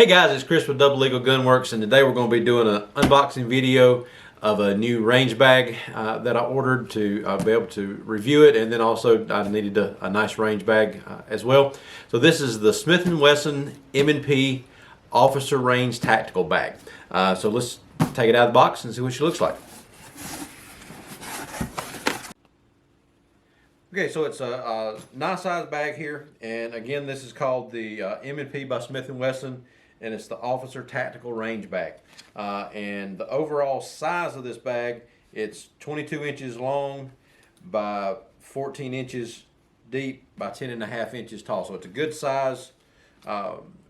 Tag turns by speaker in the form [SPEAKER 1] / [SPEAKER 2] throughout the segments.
[SPEAKER 1] Hey guys, it's Chris with Double Eagle Gunworks, and today we're going to be doing an unboxing video of a new range bag that I ordered to be able to review it, and then also I needed a nice range bag as well. So this is the Smith Wesson M&P Officer Range Tactical Bag. So let's take it out of the box and see what she looks like. Okay, so it's a nice size bag here, and again, this is called the M&P by Smith Wesson, and it's the Officer Tactical Range Bag. And the overall size of this bag, it's 22 inches long by 14 inches deep by 10.5 inches tall. So it's a good size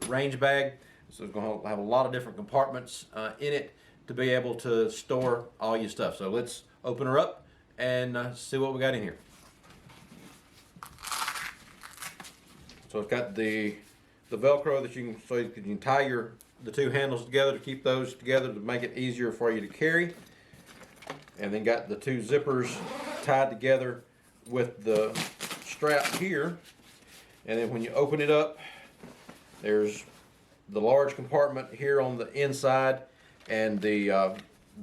[SPEAKER 1] range bag. So it's going to have a lot of different compartments in it to be able to store all your stuff. So let's open her up and see what we got in here. So it's got the Velcro that you can tie the two handles together to keep those together to make it easier for you to carry. And then got the two zippers tied together with the strap here. And then when you open it up, there's the large compartment here on the inside, and the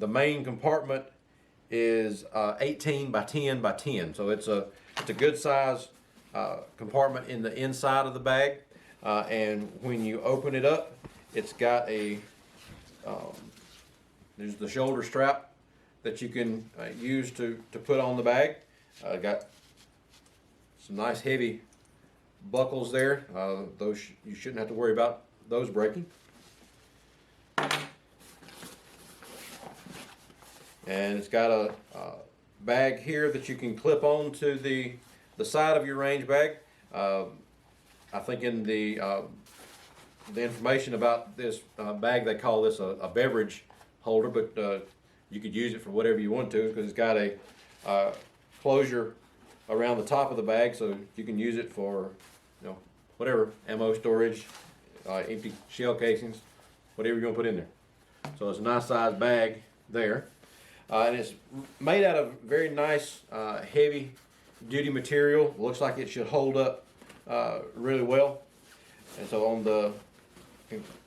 [SPEAKER 1] main compartment is 18 by 10 by 10. So it's a good size compartment in the inside of the bag, and when you open it up, it's got there's the shoulder strap that you can use to put on the bag. Got some nice heavy buckles there. Those you shouldn't have to worry about those breaking. And it's got a bag here that you can clip on to the side of your range bag. I think in the information about this bag, they call this a beverage holder, but you could use it for whatever you want to, because it's got a closure around the top of the bag, so you can use it for whatever, ammo storage, empty shell casings, whatever you're going to put in there. So it's a nice size bag there, and it's made out of very nice heavy duty material. Looks like it should hold up really well. And so on the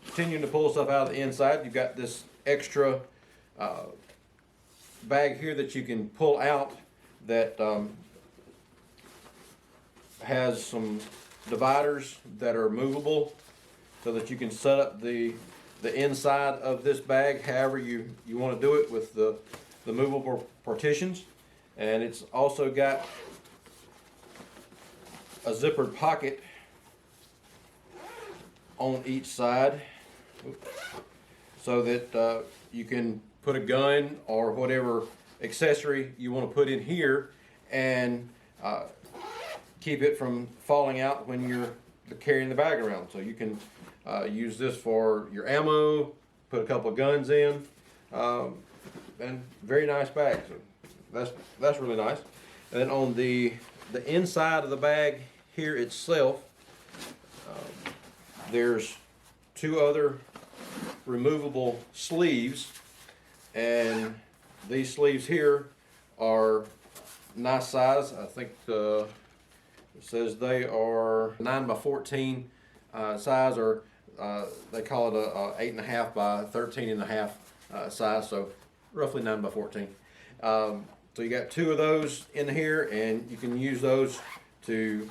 [SPEAKER 1] continuing to pull stuff out of the inside, you've got this extra bag here that you can pull out that has some dividers that are movable, so that you can set up the inside of this bag however you want to do it with the movable partitions. And it's also got a zippered pocket on each side, so that you can put a gun or whatever accessory you want to put in here, and keep it from falling out when you're carrying the bag around. So you can use this for your ammo, put a couple of guns in, and very nice bag. So that's really nice. And then on the inside of the bag here itself, there's two other removable sleeves, and these sleeves here are nice size. I think it says they are 9 by 14 size, or they call it a 8.5 by 13.5 size, so roughly 9 by 14. So you got two of those in here, and you can use those to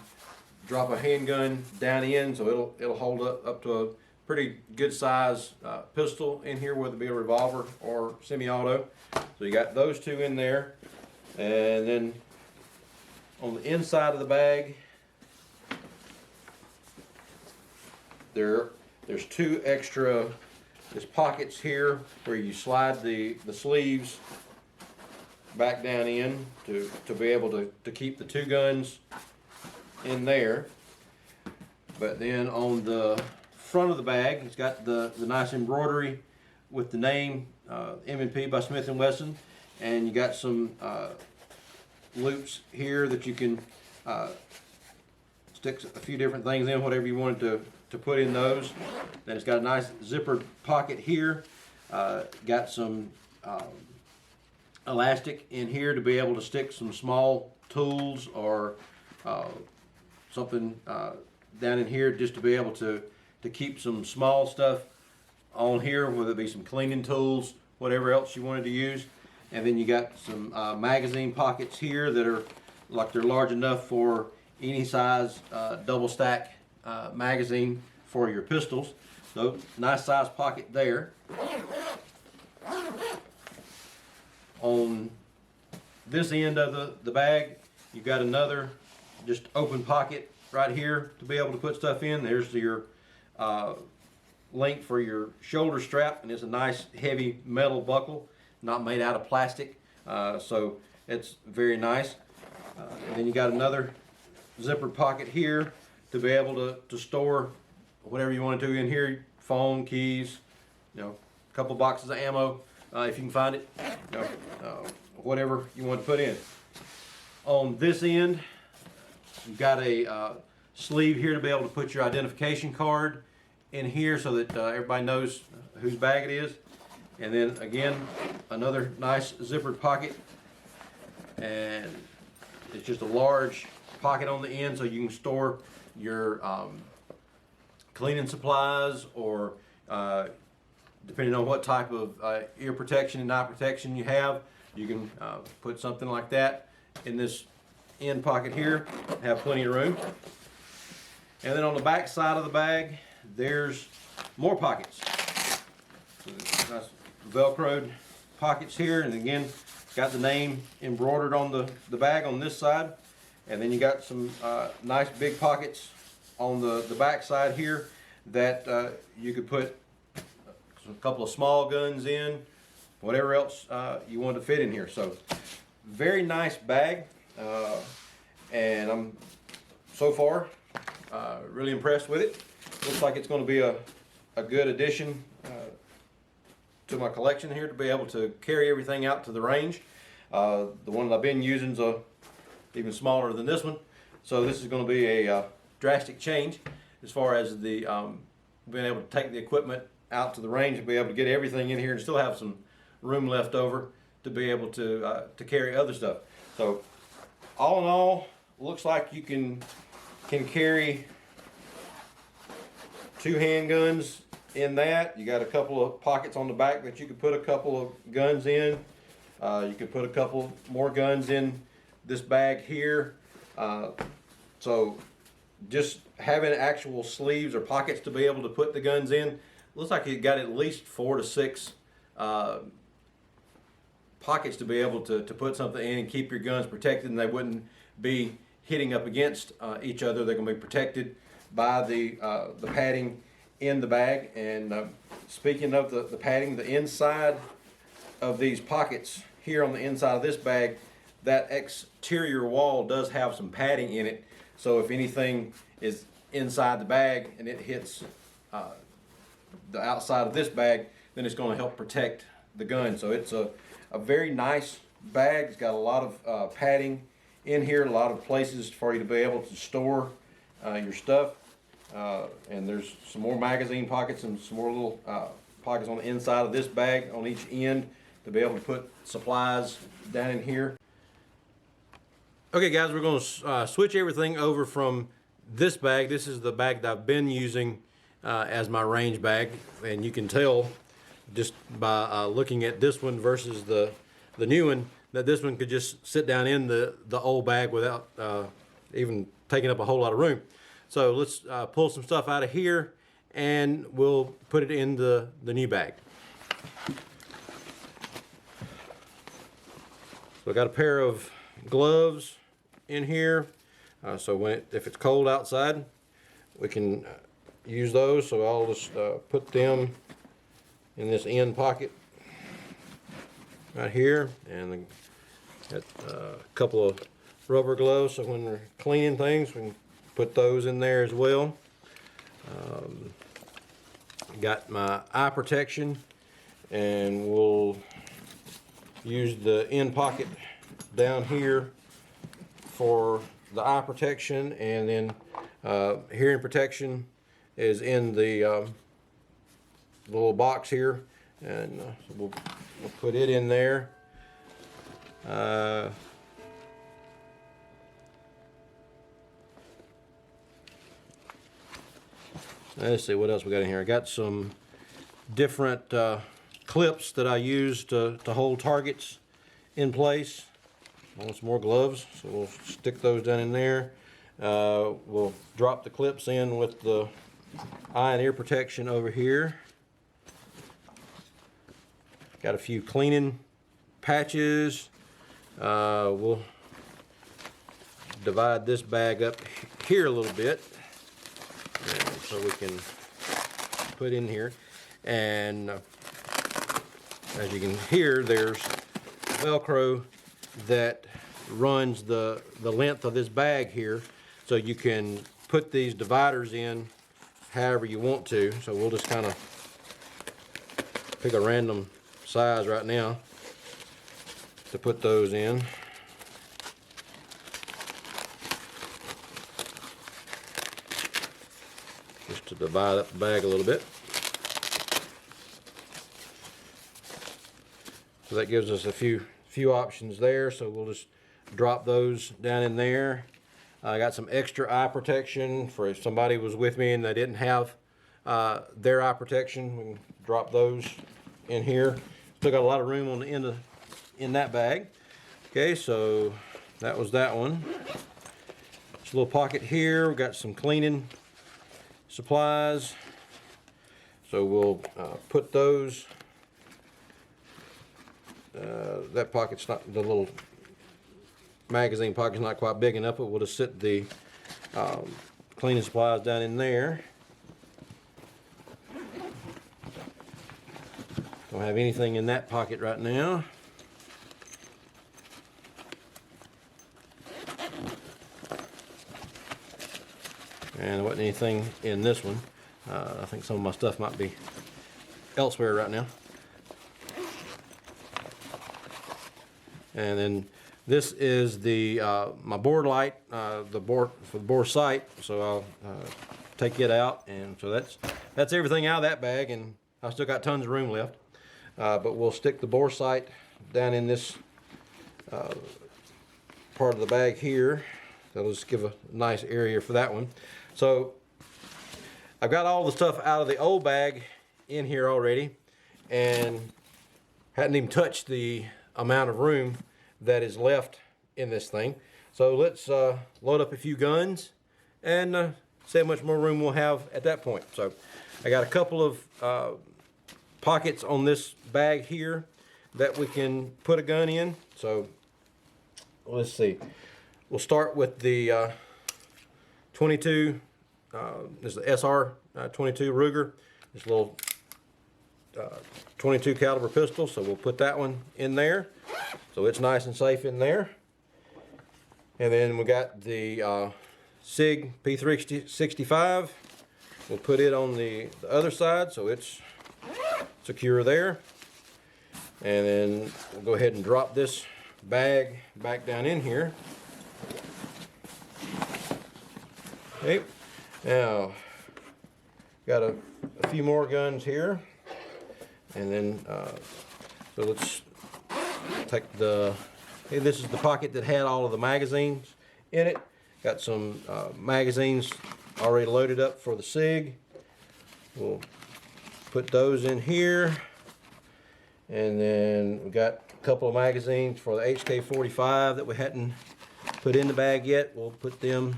[SPEAKER 1] drop a handgun down in, so it'll hold up to a pretty good size pistol in here, whether it be a revolver or semi-auto. So you got those two in there. And then on the inside of the bag, there's two extra pockets here where you slide the sleeves back down in to be able to keep the two guns in there. But then on the front of the bag, it's got the nice embroidery with the name M&P by Smith Wesson, and you got some loops here that you can stick a few different things in, whatever you wanted to put in those. Then it's got a nice zippered pocket here. Got some elastic in here to be able to stick some small tools or something down in here, just to be able to keep some small stuff on here, whether it be some cleaning tools, whatever else you wanted to use. And then you got some magazine pockets here that are like they're large enough for any size double stack magazine for your pistols. So nice size pocket there. On this end of the bag, you've got another just open pocket right here to be able to put stuff in. There's your link for your shoulder strap, and it's a nice heavy metal buckle, not made out of plastic, so it's very nice. And then you got another zippered pocket here to be able to store whatever you want to do in here, phone, keys, you know, a couple boxes of ammo if you can find it, you know, whatever you want to put in. On this end, you've got a sleeve here to be able to put your identification card in here so that everybody knows whose bag it is. And then again, another nice zippered pocket, and it's just a large pocket on the end so you can store your cleaning supplies, or depending on what type of ear protection and eye protection you have, you can put something like that in this end pocket here, have plenty of room. And then on the back side of the bag, there's more pockets. So nice velcroed pockets here, and again, got the name embroidered on the bag on this side. And then you got some nice big pockets on the back side here that you could put a couple of small guns in, whatever else you want to fit in here. So very nice bag, and I'm so far really impressed with it. Looks like it's going to be a good addition to my collection here to be able to carry everything out to the range. The one that I've been using is even smaller than this one, so this is going to be a drastic change as far as the being able to take the equipment out to the range and be able to get everything in here and still have some room left over to be able to carry other stuff. So all in all, looks like you can carry 2 handguns in that. You got a couple of pockets on the back that you could put a couple of guns in. You could put a couple more guns in this bag here. So just having actual sleeves or pockets to be able to put the guns in, looks like it got at least 4 to 6 pockets to be able to put something in and keep your guns protected, and they wouldn't be hitting up against each other. They're going to be protected by the padding in the bag. And speaking of the padding, the inside of these pockets here on the inside of this bag, that exterior wall does have some padding in it. So if anything is inside the bag and it hits the outside of this bag, then it's going to help protect the gun. So it's a very nice bag. It's got a lot of padding in here, a lot of places for you to be able to store your stuff. And there's some more magazine pockets and some more little pockets on the inside of this bag on each end to be able to put supplies down in here. Okay guys, we're going to switch everything over from this bag. This is the bag that I've been using as my range bag, and you can tell just by looking at this one versus the new one that this one could just sit down in the old bag without even taking up a whole lot of room. So let's pull some stuff out of here and we'll put it in the new bag. So I got a pair of gloves in here, so if it's cold outside, we can use those. So I'll just put them in this end pocket right here, and got a couple of rubber gloves, so when we're cleaning things, we can put those in there as well. Got my eye protection, and we'll use the end pocket down here for the eye protection, and then hearing protection is in the little box here, and so we'll put it in there. Let's see what else we got in here. I got some different clips that I use to hold targets in place. I want some more gloves, so we'll stick those down in there. We'll drop the clips in with the eye and ear protection over here. Got a few cleaning patches. We'll divide this bag up here a little bit so we can put in here. And as you can hear, there's Velcro that runs the length of this bag here, so you can put these dividers in however you want to. So we'll just kind of pick a random size right now to put those in. Just to divide up the bag a little bit. So that gives us a few options there. So we'll just drop those down in there. I got some extra eye protection for if somebody was with me and they didn't have their eye protection. We can drop those in here. Still got a lot of room on the end in that bag. Okay, so that was that one. Just a little pocket here. We got some cleaning supplies. So we'll put those. That pocket's not, the little magazine pocket's not quite big enough, but we'll just sit the cleaning supplies down in there. Don't have anything in that pocket right now. And there wasn't anything in this one. I think some of my stuff might be elsewhere right now. And then this is the my board light, the board for the bore sight. So I'll take it out, and so that's everything out of that bag, and I still got tons of room left. But we'll stick the bore sight down in this part of the bag here. That'll just give a nice area for that one. So I've got all the stuff out of the old bag in here already, and hadn't even touched the amount of room that is left in this thing. So let's load up a few guns and see how much more room we'll have at that point. So I got a couple of pockets on this bag here that we can put a gun in. So let's see. We'll start with the 22. This is the SR 22 Ruger. This little 22 caliber pistol. So we'll put that one in there. So it's nice and safe in there. And then we got the Sig P365. We'll put it on the other side so it's secure there. And then we'll go ahead and drop this bag back down in here. Okay, now got a few more guns here. And then, so let's take the, hey, this is the pocket that had all of the magazines in it. Got some magazines already loaded up for the Sig. We'll put those in here. And then we got a couple of magazines for the HK45 that we hadn't put in the bag yet. We'll put them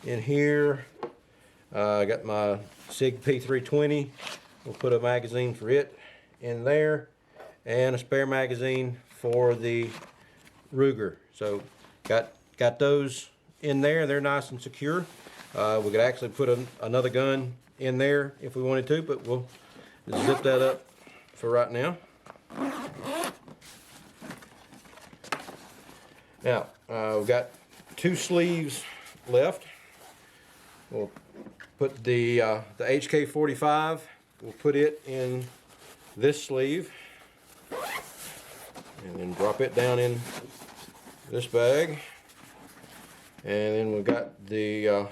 [SPEAKER 1] in here. I got my Sig P320. We'll put a magazine for it in there, and a spare magazine for the Ruger. So got those in there. They're nice and secure. We could actually put another gun in there if we wanted to, but we'll zip that up for right now. Now we've got 2 sleeves left. We'll put the HK45. We'll put it in this sleeve and then drop it down in this bag. And then we've got the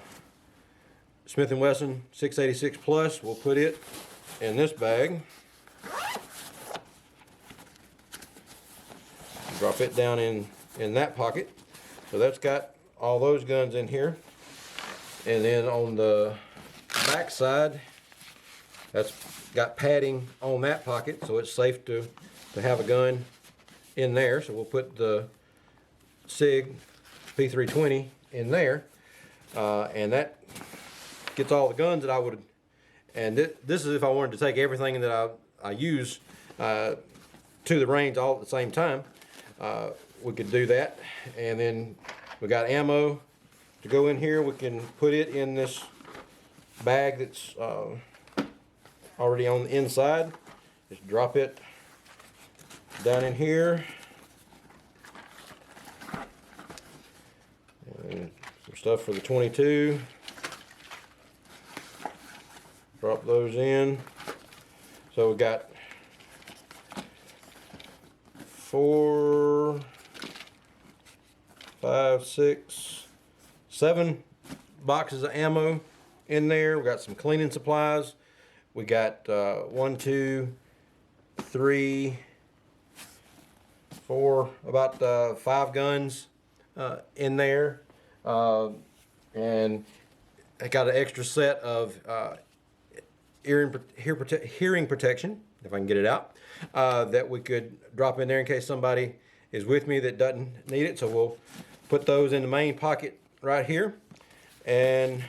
[SPEAKER 1] Smith Wesson 686 Plus. We'll put it in this bag. Drop it down in that pocket. So that's got all those guns in here. And then on the back side, That's got padding on that pocket, so it's safe to have a gun in there. So we'll put the Sig P320 in there, and that gets all the guns that I would. And this is if I wanted to take everything that I use to the range all at the same time. We could do that, and then we got ammo to go in here. We can put it in this bag that's already on the inside. Just drop it down in here, and some stuff for the 22. Drop those in. So we got 4, 5, 6, 7 boxes of ammo in there. We got some cleaning supplies. We got 1, 2, 3, 4, about 5 guns in there, and I got an extra set of hearing protection, if I can get it out, that we could drop in there in case somebody is with me that doesn't need it. So we'll put those in the main pocket right here, and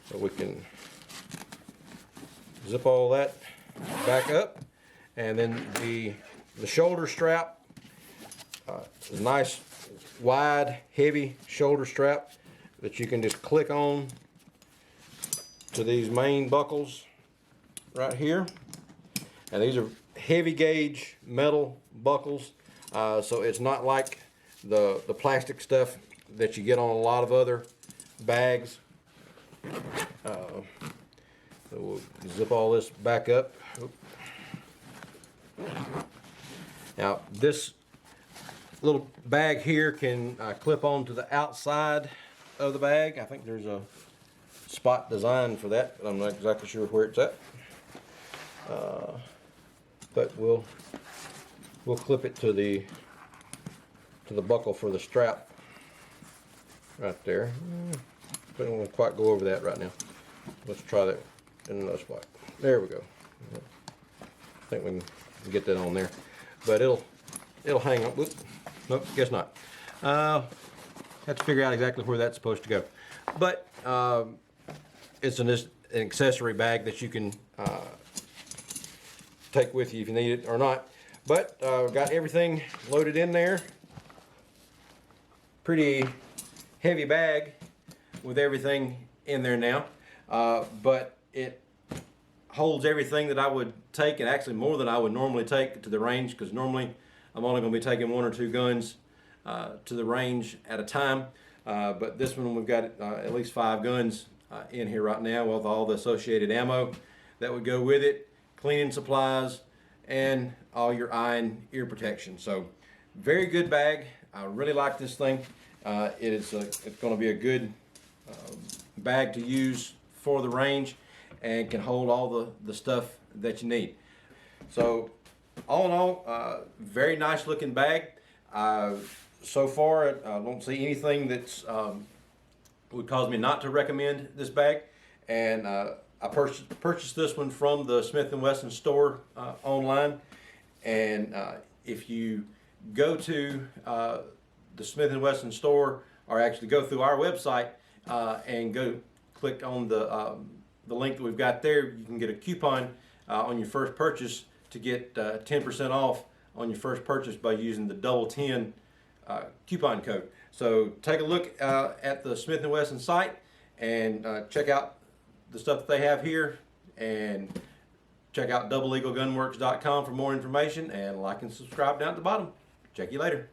[SPEAKER 1] so we can zip all that back up. And then the shoulder strap, is a nice wide heavy shoulder strap that you can just click on to these main buckles right here. And these are heavy gauge metal buckles, so it's not like the plastic stuff that you get on a lot of other bags. So we'll zip all this back up. Now this little bag here can clip on to the outside of the bag. I think there's a spot designed for that, but I'm not exactly sure where it's at. But we'll clip it to the buckle for the strap right there. I don't quite go over that right now. Let's try that in another spot. There we go. I think we can get that on there, but it'll hang on. Whoops. Nope, guess not. Have to figure out exactly where that's supposed to go. But it's an accessory bag that you can take with you if you need it or not. But we've got everything loaded in there. Pretty heavy bag with everything in there now, but it holds everything that I would take, and actually more than I would normally take to the range, because normally I'm only going to be taking 1 or 2 guns to the range at a time. But this one we've got at least 5 guns in here right now, with all the associated ammo that would go with it, cleaning supplies, and all your eye and ear protection. So very good bag. I really like this thing. It's going to be a good bag to use for the range, and can hold all the stuff that you need. So all in all, very nice looking bag. So far I don't see anything that's would cause me not to recommend this bag. And I purchased this one from the Smith Wesson store online. And if you go to the Smith Wesson store, or actually go through our website and go click on the link that we've got there, you can get a coupon on your first purchase to get 10% off on your first purchase by using the double 10 coupon code. So take a look at the Smith & Wesson site and check out the stuff that they have here, and check out doubleeaglegunworks.com for more information, and like and subscribe down at the bottom. Check you later.